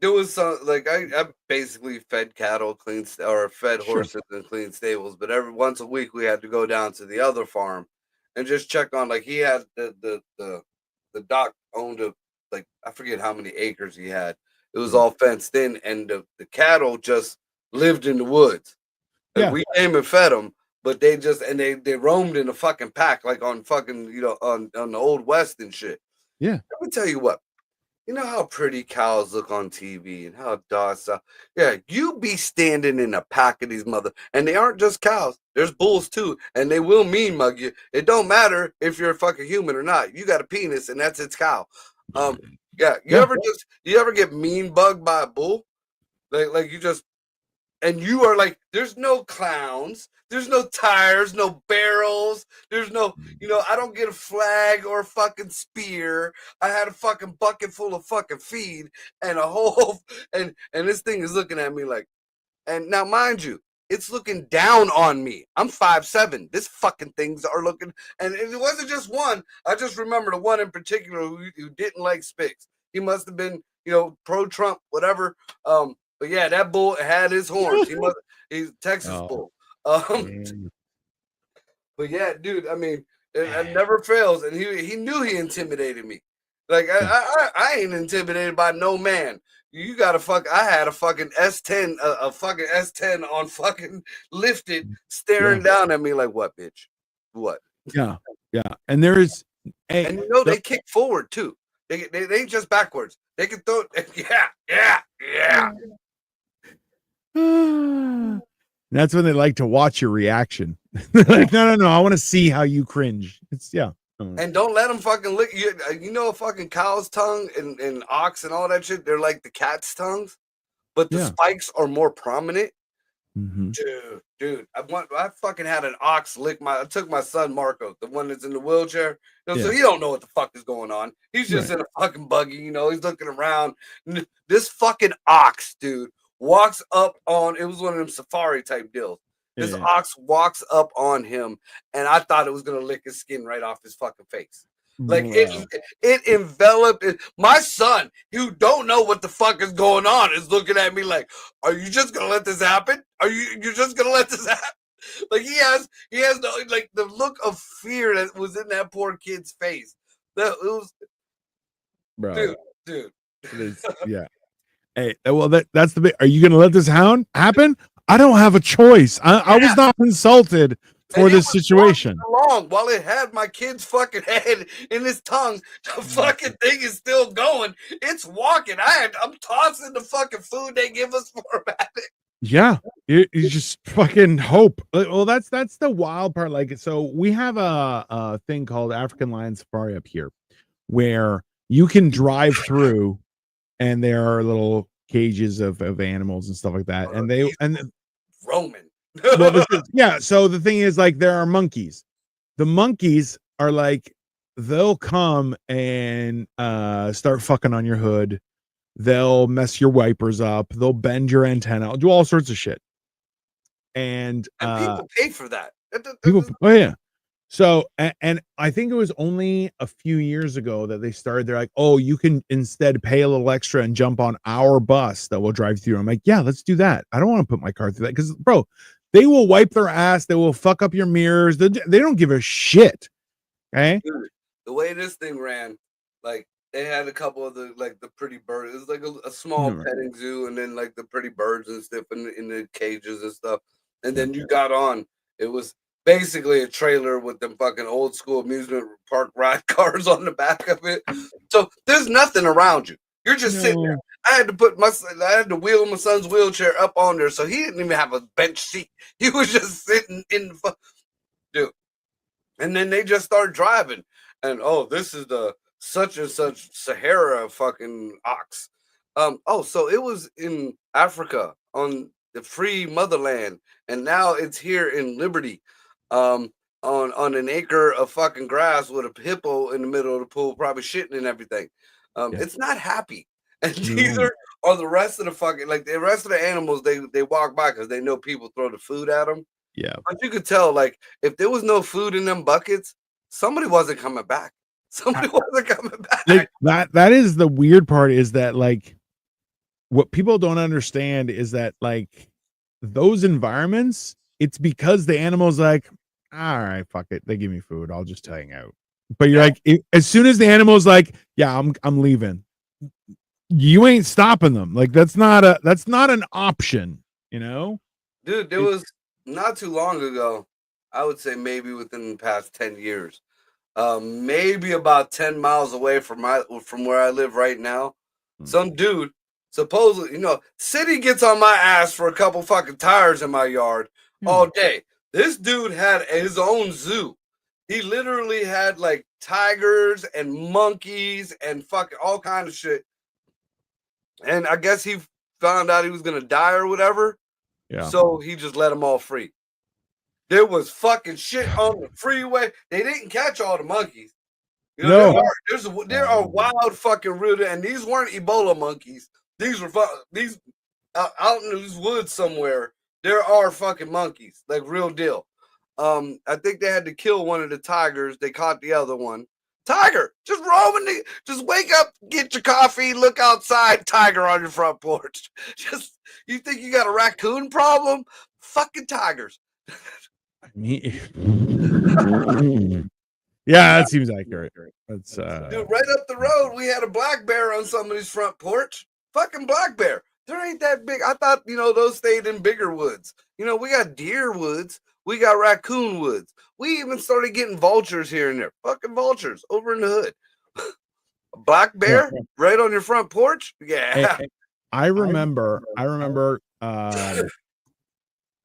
there was some like I basically fed cattle, or fed Sure. horses and clean stables, but every once a week we had to go down to the other farm and just check on like he had the doc owned like I forget how many acres he had. It was all fenced in, and the cattle just lived in the woods. Like Yeah. we came and fed them, but they just and they roamed in a fucking pack, like on fucking on the old west and shit. Yeah. Let me tell you what. You know how pretty cows look on TV and how docile. Yeah, you be standing in a pack of these and they aren't just cows. There's bulls too, and they will mean mug you. It don't matter if you're a fucking human or not. You got a penis, and that's its cow. Yeah. Yeah. You ever get mean bugged by a bull? Like you just and you are like, there's no clowns, there's no tires, no barrels, there's no, I don't get a flag or a fucking spear. I had a fucking bucket full of fucking feed and a whole, and this thing is looking at me like, and now mind you, it's looking down on me. I'm 5'7". This fucking things are looking, and it wasn't just one. I just remember the one in particular who didn't like Spicks. He must have been, pro-Trump, whatever. But yeah, that bull had his horns. He's a Texas bull. But yeah, dude, I mean, it never fails. And he knew he intimidated me. Like I ain't intimidated by no man. You got to fuck. I had a fucking S10, a fucking S10 on fucking lifted, staring down at me like, what, bitch? What? Yeah. Yeah. And there's, and they kick forward too. They ain't just backwards. They can throw. Yeah. That's when they like to watch your reaction. Like, no, I want to see how you cringe. It's And don't let them fucking lick you. A fucking cow's tongue and ox and all that shit. They're like the cat's tongues, but the spikes are more prominent. Mm-hmm. Dude, I fucking had an ox lick I took my son Marco, the one that's in the wheelchair. So he don't know what the fuck is going on. He's just in a fucking buggy, he's looking around. This fucking ox, dude, walks up on, it was one of them safari type deals. This ox walks up on him, and I thought it was gonna lick his skin right off his fucking face. Like it enveloped it. My son, who don't know what the fuck is going on, is looking at me like, "Are you just gonna let this happen? You're just gonna let this happen?" Like he has the look of fear that was in that poor kid's face. That it was, bro, dude. Yeah. Hey, well, that's the bit. Are you gonna let this happen? I don't have a choice. I was not consulted for this situation. Along while it had my kid's fucking head in his tongue, the fucking thing is still going. It's walking. I'm tossing the fucking food they give us for it. Yeah, you just fucking hope. Well, that's the wild part. Like, so we have a thing called African Lion Safari up here, where you can drive through, and there are little cages of animals and stuff like that, and Roman. Well, so the thing is, like, there are monkeys. The monkeys are like, they'll come and start fucking on your hood. They'll mess your wipers up. They'll bend your antenna. Do all sorts of shit. And people pay for that. Oh yeah. So, and I think it was only a few years ago that they started. They're like, oh, you can instead pay a little extra and jump on our bus that will drive through. I'm like, yeah, let's do that. I don't want to put my car through that because, bro, they will wipe their ass. They will fuck up your mirrors. They don't give a shit. Okay. Dude, the way this thing ran, like they had a couple of the pretty birds. It was like a small petting zoo, and then like the pretty birds and stuff in the cages and stuff. And then you got on. It was basically a trailer with them fucking old school amusement park ride cars on the back of it. So there's nothing around you. You're just sitting there. I had to wheel my son's wheelchair up on there, so he didn't even have a bench seat. He was just sitting in the dude. And then they just start driving, and this is the such and such Sahara fucking ox. So it was in Africa on the free motherland, and now it's here in Liberty, on an acre of fucking grass with a hippo in the middle of the pool, probably shitting and everything. It's not happy. And these are the rest of the fucking, like the rest of the animals, they walk by because they know people throw the food at them. Yeah. But you could tell, like, if there was no food in them buckets, somebody wasn't coming back. Somebody wasn't coming Like back. that is the weird part, is that like what people don't understand is that like those environments, it's because the animal's like, all right, fuck it. They give me food. I'll just hang out. But you're Yeah. like, as soon as the animal's like, yeah, I'm leaving, you ain't stopping them. Like that's not an option, you know? Dude, there was not too long ago, I would say maybe within the past 10 years, maybe about 10 miles away from where I live right now, some dude, supposedly, city gets on my ass for a couple fucking tires in my yard all day. This dude had his own zoo. He literally had like tigers and monkeys and fucking all kind of shit. And I guess he found out he was gonna die or whatever. Yeah. So he just let them all free. There was fucking shit on the freeway. They didn't catch all the monkeys. No. There are wild fucking real, and these weren't Ebola monkeys. These were these out in these woods somewhere. There are fucking monkeys, like real deal. I think they had to kill one of the tigers. They caught the other one. Tiger, just roaming. Just wake up, get your coffee, look outside. Tiger on your front porch. Just you think you got a raccoon problem? Fucking tigers. Yeah, that seems accurate. That's Dude, right up the road, we had a black bear on somebody's front porch. Fucking black bear. There ain't that big. I thought, those stayed in bigger woods. We got deer woods. We got raccoon woods. We even started getting vultures here and there. Fucking vultures over in the hood. A black bear right on your front porch? Yeah. I remember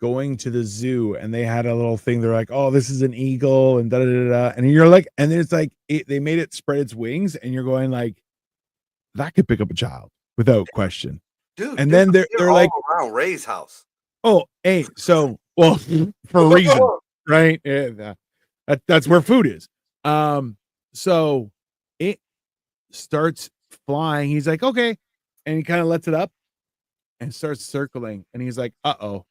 going to the zoo, and they had a little thing. They're like, "Oh, this is an eagle," and da da da da. And you're like, and it's like they made it spread its wings, and you're going like, that could pick up a child without question. Dude, and then they're all like around Ray's house. Oh, hey, so well for a reason, right? Yeah, that's where food is. So it starts flying. He's like, okay, and he kind of lets it up and starts circling, and he's like, uh-oh.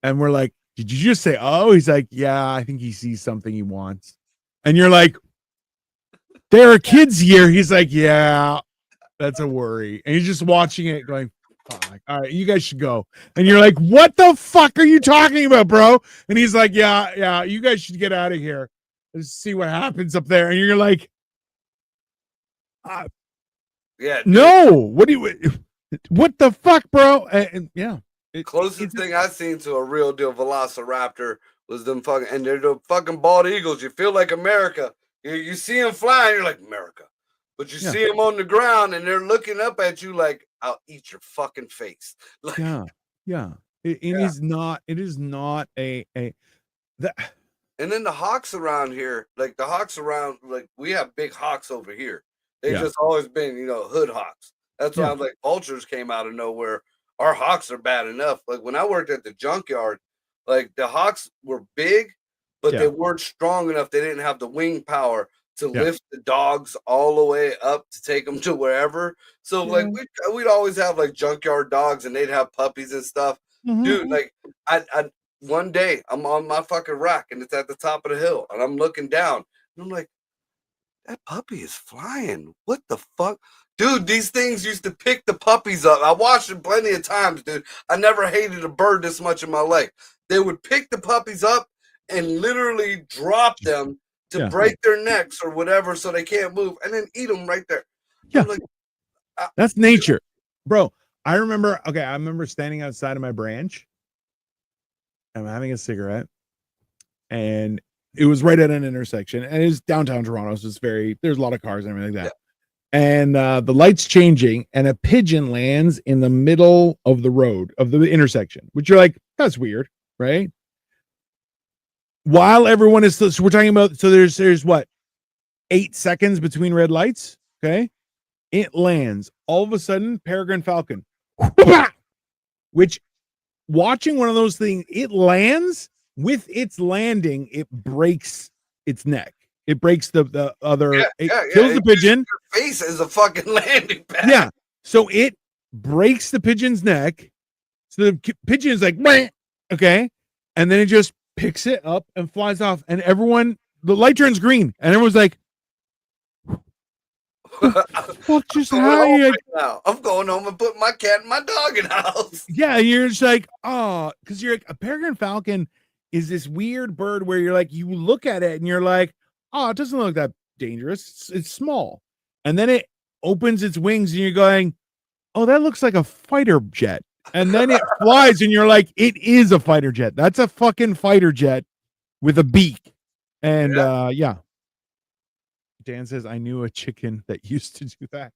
And we're like, did you just say, oh? He's like, yeah, I think he sees something he wants. And you're like, there are kids here. He's like, yeah, that's a worry. And he's just watching it going, fuck, all right, you guys should go. And you're like, what the fuck are you talking about, bro? And he's like, yeah, you guys should get out of here. Let's see what happens up there. And you're like, yeah, dude. No, what the fuck, bro? And yeah. Closest thing I seen to a real deal velociraptor was them fucking, and they're the fucking bald eagles. You feel like America. You see them flying, you're like America, but you see them on the ground, and they're looking up at you like, "I'll eat your fucking face." Like, yeah. It is not. It is not a that. And then the hawks around here, like we have big hawks over here. They've just always been, hood hawks. That's why I'm like, vultures came out of nowhere. Our hawks are bad enough. Like when I worked at the junkyard, like the hawks were big, but they weren't strong enough. They didn't have the wing power to lift the dogs all the way up to take them to wherever. So like we'd always have like junkyard dogs, and they'd have puppies and stuff. Dude, like I one day I'm on my fucking rack, and it's at the top of the hill, and I'm looking down, and I'm like, that puppy is flying. What the fuck? Dude, these things used to pick the puppies up. I watched it plenty of times, dude. I never hated a bird this much in my life. They would pick the puppies up and literally drop them to break their necks or whatever so they can't move, and then eat them right there. Yeah. Like, that's nature. Bro, I remember standing outside of my branch. I'm having a cigarette, and it was right at an intersection, and it was downtown Toronto, so there's a lot of cars and everything like that. And the light's changing, and a pigeon lands in the middle of the road of the intersection, which you're like, that's weird, right? While everyone is, so we're talking about, so there's what, 8 seconds between red lights. Okay. It lands all of a sudden, peregrine falcon, which watching one of those things, it lands with its landing, it breaks its neck. It breaks the other, kills the pigeon. Your face is a fucking landing pad. Yeah. So it breaks the pigeon's neck. So the pigeon is like, okay. and then it just picks it up and flies off, and the light turns green, and everyone's like, "Fuck just I'm going home happened?" Like, right now. I'm going home and putting my cat and my dog in the house. yeah, you're just like, oh, because you're like, a peregrine falcon is this weird bird where you're like, you look at it and you're like, oh, it doesn't look that dangerous. It's small, and then it opens its wings, and you're going, oh, that looks like a fighter jet. And then it flies, and you're like, it is a fighter jet. That's a fucking fighter jet with a beak. And yeah. Dan says, I knew a chicken that used to do that.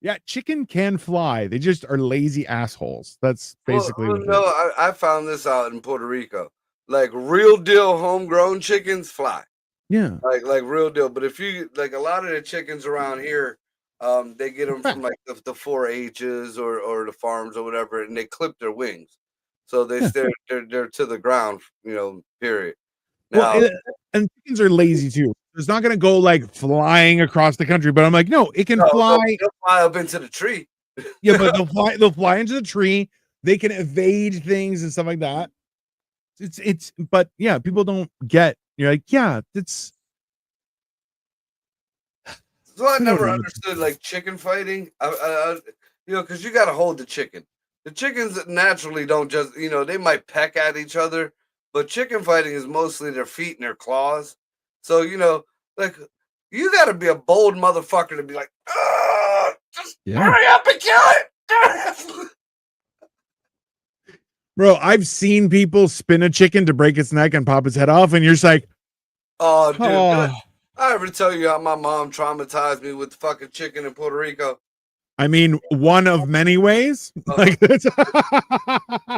Yeah, chicken can fly. They just are lazy assholes. That's basically what no, I found this out in Puerto Rico. Like real deal homegrown chickens fly. Yeah. Like real deal. But if you like a lot of the chickens around here, they get them from like the 4-H's or the farms or whatever, and they clip their wings, so they're to the ground. Period. Well, Now, and chickens are lazy too. It's not going to go like flying across the country, but I'm like, no, it can no, fly. they'll fly up into the tree. Yeah, but they'll fly into the tree. They can evade things and stuff like that. But yeah, people don't get. You're like, yeah, it's. So I never understood like chicken fighting. Because you got to hold the chicken. The chickens naturally don't just, they might peck at each other, but chicken fighting is mostly their feet and their claws. So, like you got to be a bold motherfucker to be like, just hurry up and kill it. Bro, I've seen people spin a chicken to break its neck and pop its head off, and you're just like, oh, dude. I ever tell you how my mom traumatized me with the fucking chicken in Puerto Rico? I mean, one of many ways. Like, look, I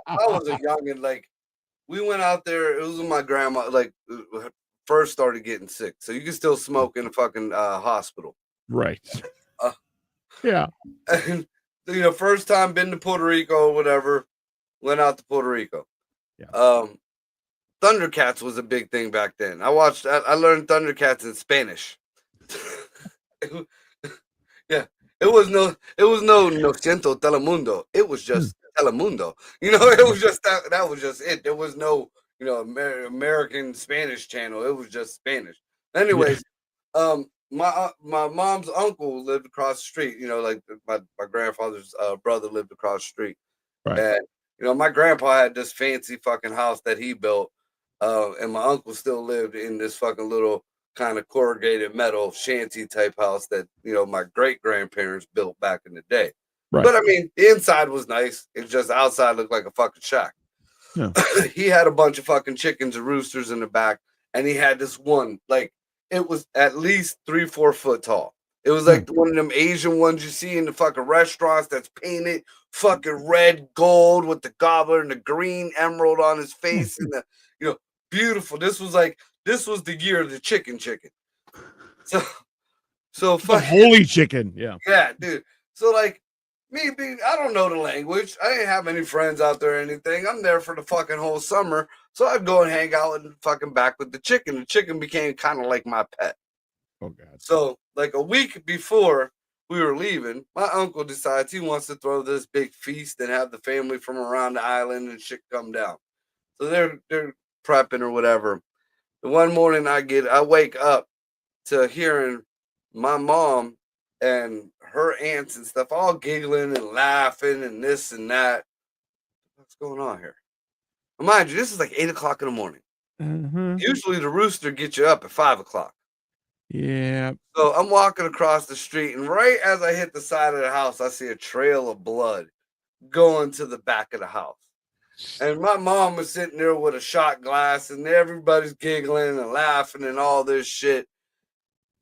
was a youngin'. Like, we went out there. It was when my grandma, like, first started getting sick. So you can still smoke in a fucking hospital. Right. Yeah. And, first time been to Puerto Rico or whatever, went out to Puerto Rico. Yeah. Thundercats was a big thing back then. I learned Thundercats in Spanish. Yeah. It was no siento Telemundo. It was just Telemundo. It was just that was just it. There was no, American Spanish channel. It was just Spanish. Anyways, my mom's uncle lived across the street, like my grandfather's brother lived across the street. Right. And my grandpa had this fancy fucking house that he built. And my uncle still lived in this fucking little kind of corrugated metal shanty type house that my great grandparents built back in the day. Right. But I mean, the inside was nice. It just outside looked like a fucking shack. Yeah. He had a bunch of fucking chickens and roosters in the back, and he had this one, like it was at least 3-4 foot tall. It was like one of them Asian ones you see in the fucking restaurants that's painted fucking red gold with the gobbler and the green emerald on his face and the beautiful. This was the year of the chicken. So the holy chicken. Yeah. Yeah, dude. So like me being, I don't know the language. I didn't have any friends out there or anything. I'm there for the fucking whole summer. So I'd go and hang out and fucking back with the chicken. The chicken became kind of like my pet. Oh God. So like a week before we were leaving, my uncle decides he wants to throw this big feast and have the family from around the island and shit come down. So they're prepping or whatever. And one morning I wake up to hearing my mom and her aunts and stuff all giggling and laughing and this and that. What's going on here? Mind you, this is like 8 o'clock in the morning. Mm-hmm. Usually the rooster gets you up at 5 o'clock. Yeah. So I'm walking across the street, and right as I hit the side of the house, I see a trail of blood going to the back of the house. And my mom was sitting there with a shot glass, and everybody's giggling and laughing and all this shit.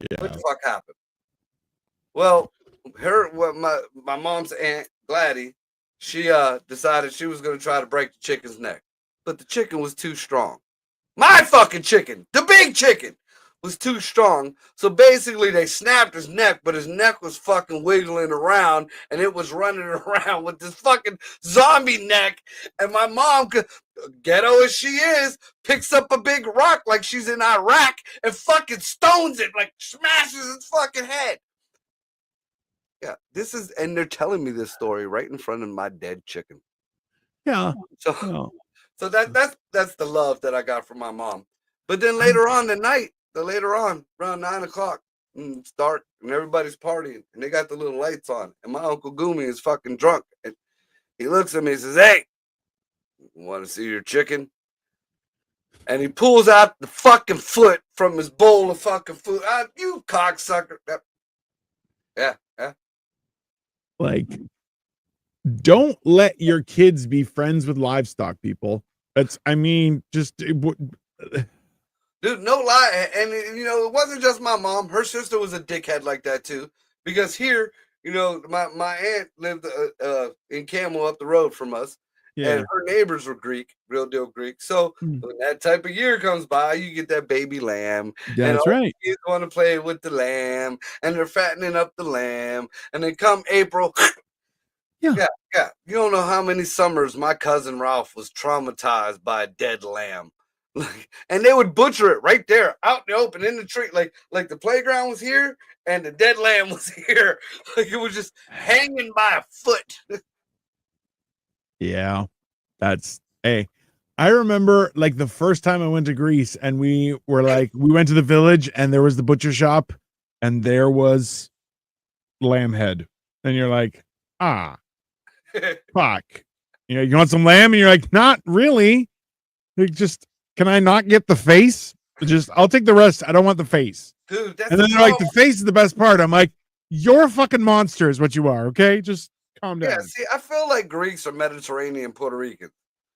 Yeah. What the fuck happened? Well, my mom's aunt Gladys, she decided she was going to try to break the chicken's neck, but the chicken was too strong. My fucking chicken, the big chicken, was too strong. So basically, they snapped his neck, but his neck was fucking wiggling around, and it was running around with this fucking zombie neck. And my mom, ghetto as she is, picks up a big rock like she's in Iraq and fucking stones it, like smashes its fucking head. Yeah, and they're telling me this story right in front of my dead chicken. Yeah. So No. so that's the love that I got from my mom. But then later on the night, later on, around 9 o'clock, it's dark and everybody's partying and they got the little lights on. And my Uncle Goomy is fucking drunk. And he looks at me and says, "Hey, want to see your chicken?" And he pulls out the fucking foot from his bowl of fucking food. Ah, you cocksucker. Yeah, yeah. Like, don't let your kids be friends with livestock people. That's, I mean, just Dude, no lie. And, it wasn't just my mom. Her sister was a dickhead like that, too. Because here, my aunt lived in Camel up the road from us. yeah. And her neighbors were Greek, real deal Greek. So when that type of year comes by, you get that baby lamb. And That's all right. the kids want to play with the lamb. And they're fattening up the lamb. And then come April, Yeah. yeah. You don't know how many summers my cousin Ralph was traumatized by a dead lamb. And they would butcher it right there, out in the open, in the tree. Like the playground was here and the dead lamb was here. Like it was just hanging by a foot. Yeah. That's, hey, I remember like the first time I went to Greece and we went to the village and there was the butcher shop and there was lamb head. And you're like, ah, fuck. You want some lamb? And you're like, not really. Like, just, can I not get the face? I'll take the rest. I don't want the face. Dude, that's And then they're like, the face is the best part. I'm like, you're a fucking monster is what you are. Okay. Just calm down. Yeah, see, I feel like Greeks are Mediterranean Puerto Ricans.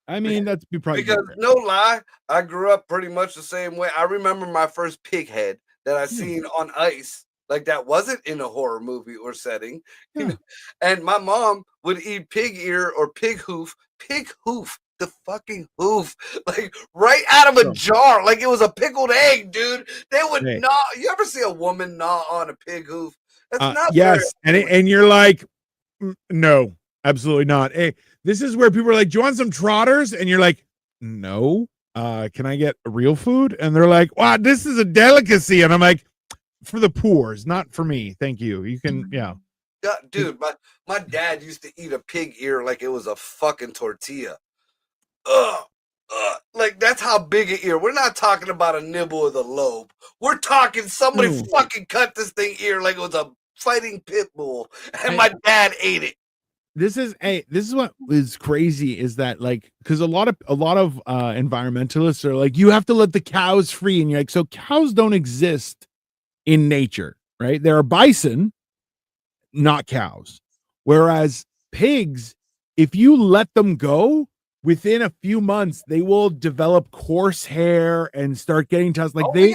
I mean, that's probably because no lie, I grew up pretty much the same way. I remember my first pig head that I seen on ice. Like that wasn't in a horror movie or setting. And my mom would eat pig ear or pig hoof, the fucking hoof, like right out of a jar, like it was a pickled egg, dude. They would gnaw. You ever see a woman gnaw on a pig hoof? That's not yes, and you're like, no, absolutely not. Hey, this is where people are like, do you want some trotters? And you're like, no. Can I get real food? And they're like, wow, this is a delicacy. And I'm like, for the poors, not for me. Thank you. You can, yeah. Dude, my dad used to eat a pig ear like it was a fucking tortilla. Ugh. Like that's how big an ear. We're not talking about a nibble of the lobe. We're talking somebody fucking cut this thing ear like it was a fighting pit bull, and my dad ate it. This is what is crazy is that like because a lot of environmentalists are like you have to let the cows free, and you're like, so cows don't exist in nature, right? There are bison, not cows, whereas pigs, if you let them go, within a few months they will develop coarse hair and start getting tusks. Like they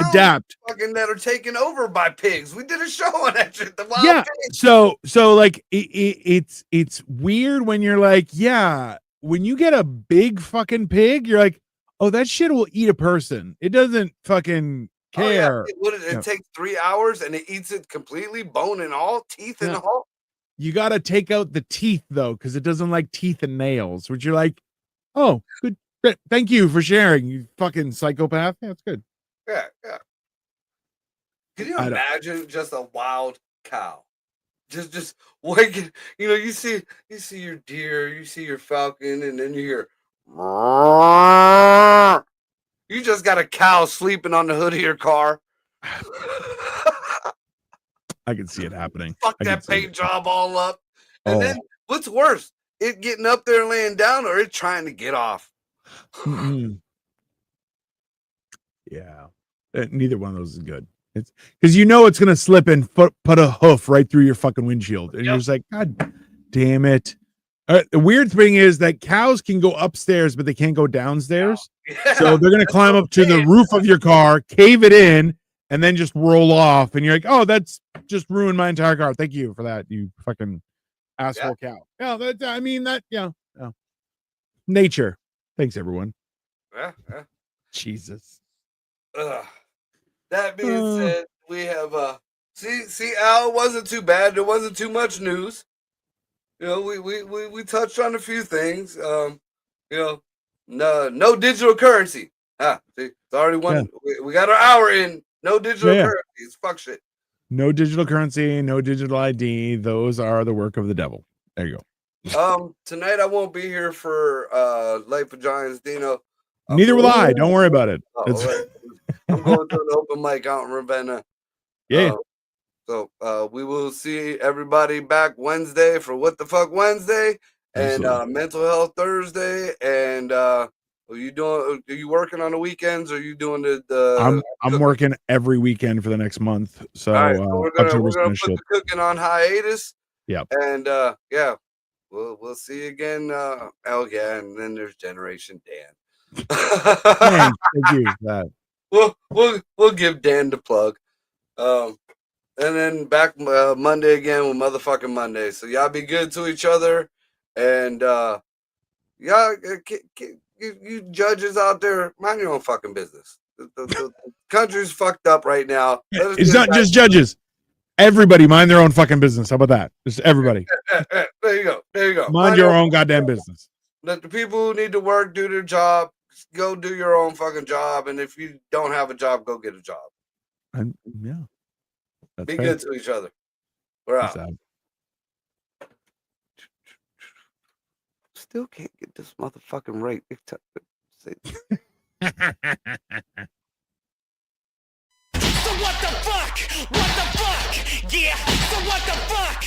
adapt. Fucking that are taken over by pigs. We did a show on that shit. The wild pigs. So like it's weird when you're like, yeah, when you get a big fucking pig, you're like, oh, that shit will eat a person. It doesn't fucking care. It takes 3 hours and it eats it completely, bone and all, teeth and all. You got to take out the teeth though, because it doesn't like teeth and nails, which you're like, oh, good. Thank you for sharing, you fucking psychopath. Yeah, it's good. Yeah. Can you imagine just a wild cow? Just waking, you see your deer, you see your falcon, and then you hear, you just got a cow sleeping on the hood of your car. I can see it happening. Fuck that paint job all up. And then what's worse, it getting up there and laying down or it trying to get off? Yeah. Neither one of those is good. It's because it's going to slip and put a hoof right through your fucking windshield. And you're just like, God damn it. The weird thing is that cows can go upstairs, but they can't go downstairs. Yeah. So they're going to climb up to the roof of your car, cave it in, and then just roll off. And you're like, oh, that's just ruined my entire car. Thank you for that, you fucking asshole cow. Yeah, nature. Thanks, everyone. Yeah. Jesus. That being said, we have see Al, it wasn't too bad. There wasn't too much news. We touched on a few things. No digital currency. See, it's already one. Yeah. We got our hour in. No digital currency. It's fuck shit. No digital currency, no digital ID. Those are the work of the devil. There you go. Tonight I won't be here for Life of Giants, Dino. Neither will I. Don't worry about it. Oh, right. I'm going to an open mic out in Ravenna. Yeah. So we will see everybody back Wednesday for What the Fuck Wednesday and Mental Health Thursday. And are you working on the weekends or are you doing the I'm working every weekend for the next month. So, all right, so we're gonna put shit. the cooking on hiatus. Yep. And yeah, we'll see you again. Oh yeah, and then there's Generation Dan. Thank you. That. We'll give Dan the plug. And then back Monday again with Motherfucking Monday. So y'all be good to each other, and y'all, you judges out there, mind your own fucking business. The country's fucked up right now. It's not just judges. Everybody mind their own fucking business. How about that? Just everybody. There you go. There you go. Mind your own goddamn business. Let the people who need to work do their job. Go do your own fucking job. And if you don't have a job, go get a job. And yeah. Be good to each other. We're out. Still can't get this motherfucking right. So what the fuck? What the fuck? Yeah. So what the fuck?